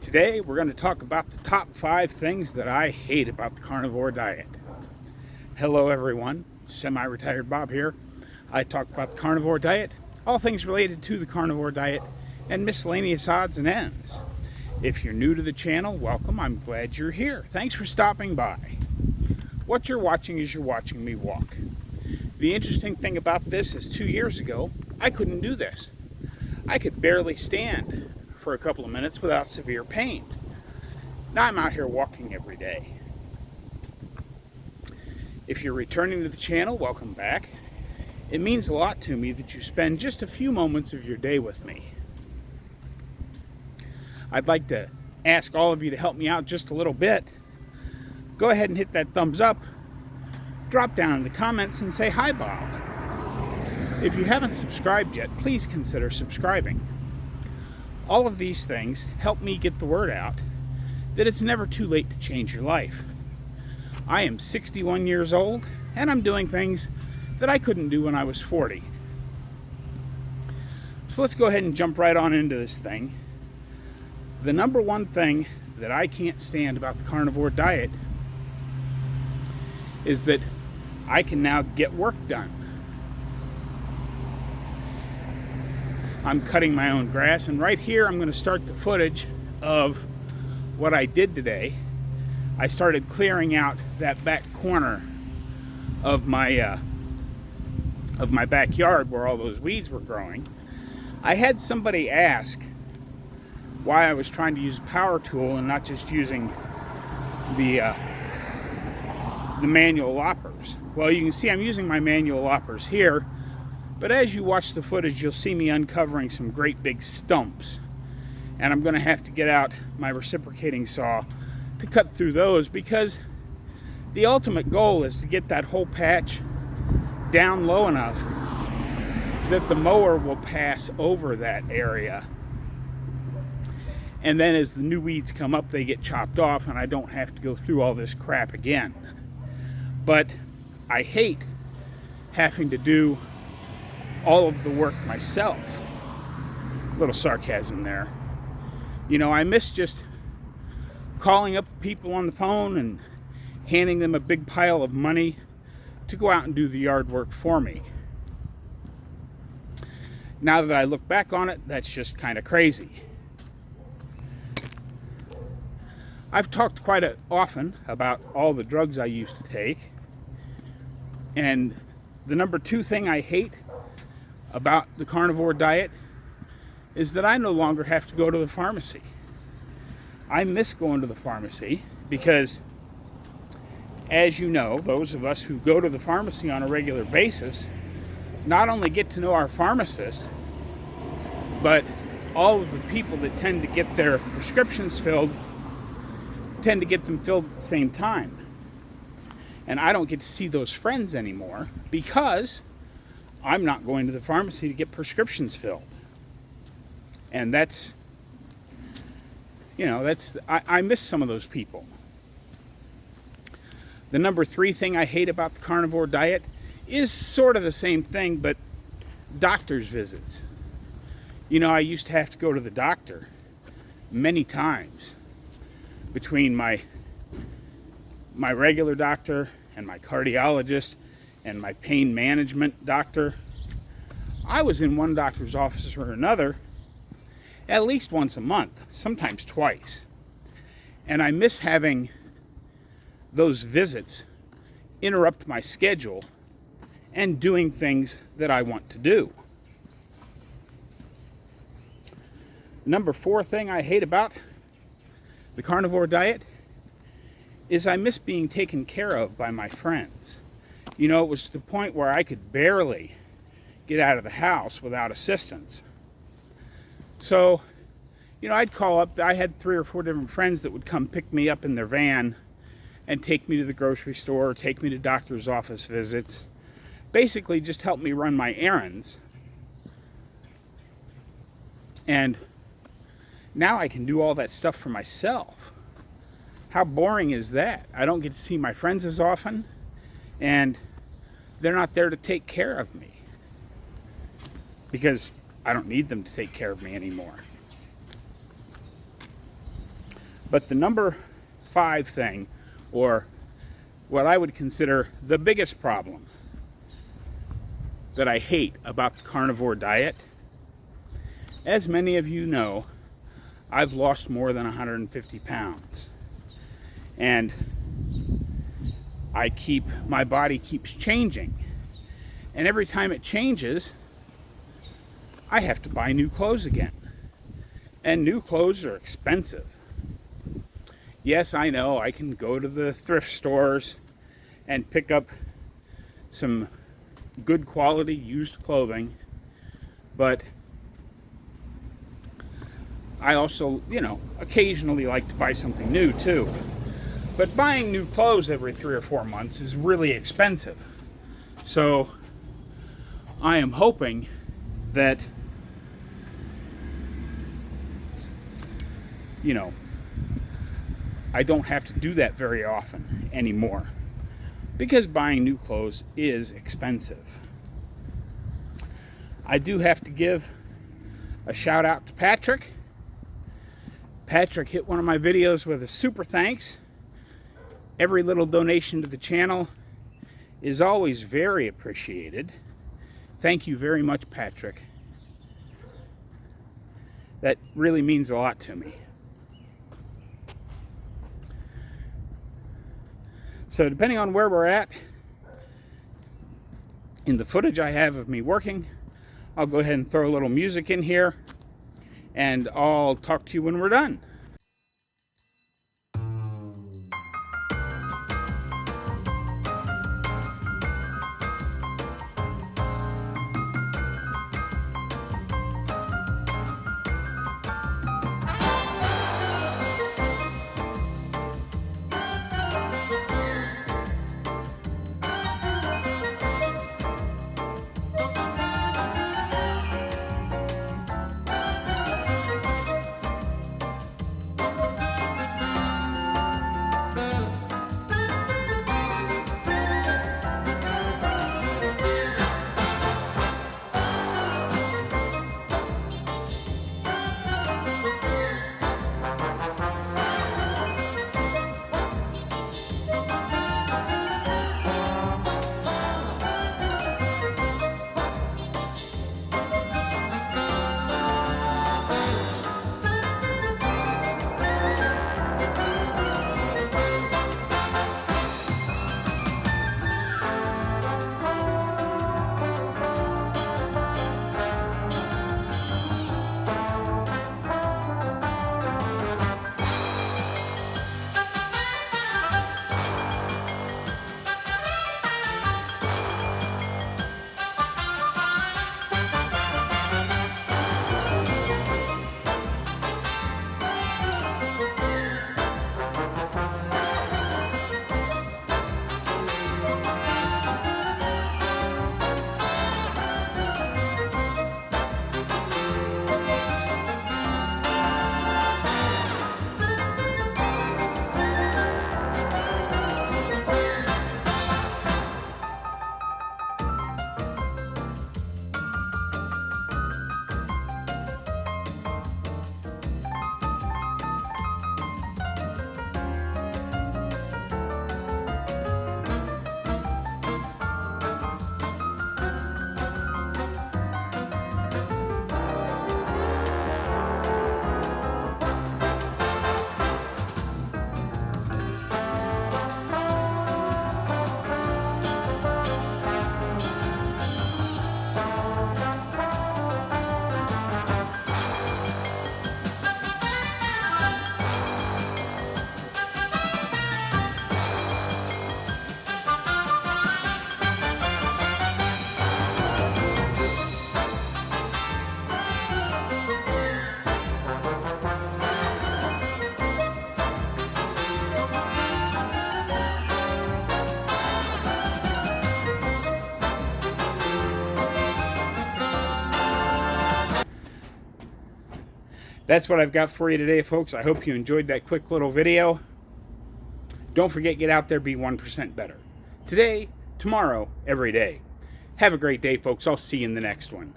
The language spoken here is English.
Today we're going to talk about the top 5 things that I hate about the carnivore diet. Hello everyone, semi-retired Bob here. I talk about the carnivore diet, all things related to the carnivore diet, and miscellaneous odds and ends. If you're new to the channel, welcome. I'm glad you're here. Thanks for stopping by. What you're watching is you're watching me walk. The interesting thing about this is 2 years ago, I couldn't do this. I could barely stand for a couple of minutes without severe pain. Now I'm out here walking every day. If you're returning to the channel, welcome back. It means a lot to me that you spend just a few moments of your day with me. I'd like to ask all of you to help me out just a little bit. Go ahead and hit that thumbs up. Drop down in the comments and say, "Hi, Bob." If you haven't subscribed yet, please consider subscribing. All of these things help me get the word out that it's never too late to change your life. I am 61 years old, and I'm doing things that I couldn't do when I was 40. So let's go ahead and jump right on into this thing. The number one thing that I can't stand about the carnivore diet is that I can now get work done. I'm cutting my own grass, and right here I'm going to start the footage of what I did today. I started clearing out that back corner of my backyard where all those weeds were growing. I had somebody ask why I was trying to use a power tool and not just using the manual loppers. Well, you can see I'm using my manual loppers here, but as you watch the footage, you'll see me uncovering some great big stumps. And I'm going to have to get out my reciprocating saw to cut through those, because the ultimate goal is to get that whole patch down low enough that the mower will pass over that area. And then as the new weeds come up, they get chopped off and I don't have to go through all this crap again. But I hate having to do all of the work myself. A little sarcasm there. You know, I miss just calling up people on the phone and handing them a big pile of money to go out and do the yard work for me. Now that I look back on it, that's just kind of crazy. I've talked quite often about all the drugs I used to take, and the number 2 thing I hate about the carnivore diet is that I no longer have to go to the pharmacy. I miss going to the pharmacy because, as you know, those of us who go to the pharmacy on a regular basis not only get to know our pharmacist, but all of the people that tend to get their prescriptions filled tend to get them filled at the same time. And I don't get to see those friends anymore because I'm not going to the pharmacy to get prescriptions filled. And that's, I miss some of those people. The number 3 thing I hate about the carnivore diet is sort of the same thing, but doctor's visits. You know, I used to have to go to the doctor many times between my regular doctor and my cardiologist and my pain management doctor. I was in one doctor's office or another at least once a month, sometimes twice. And I miss having those visits interrupt my schedule and doing things that I want to do. Number 4 thing I hate about the carnivore diet is I miss being taken care of by my friends. You know, it was to the point where I could barely get out of the house without assistance. So, you know, I'd call up. I had 3 or 4 different friends that would come pick me up in their van and take me to the grocery store, or take me to doctor's office visits. Basically just help me run my errands. And now I can do all that stuff for myself. How boring is that? I don't get to see my friends as often, and they're not there to take care of me because I don't need them to take care of me anymore. But the number 5 thing, or what I would consider the biggest problem that I hate about the carnivore diet, as many of you know, I've lost more than 150 pounds. And my body keeps changing. And every time it changes, I have to buy new clothes again. And new clothes are expensive. Yes, I know, I can go to the thrift stores and pick up some good quality used clothing, but I also, occasionally like to buy something new too. But buying new clothes every 3 or 4 months is really expensive. So I am hoping that, I don't have to do that very often anymore, because buying new clothes is expensive. I do have to give a shout out to Patrick. Patrick hit one of my videos with a super thanks. Every little donation to the channel is always very appreciated. Thank you very much, Patrick. That really means a lot to me. So depending on where we're at in the footage I have of me working, I'll go ahead and throw a little music in here, and I'll talk to you when we're done. That's what I've got for you today, folks. I hope you enjoyed that quick little video. Don't forget, get out there, be 1% better. Today, tomorrow, every day. Have a great day, folks. I'll see you in the next one.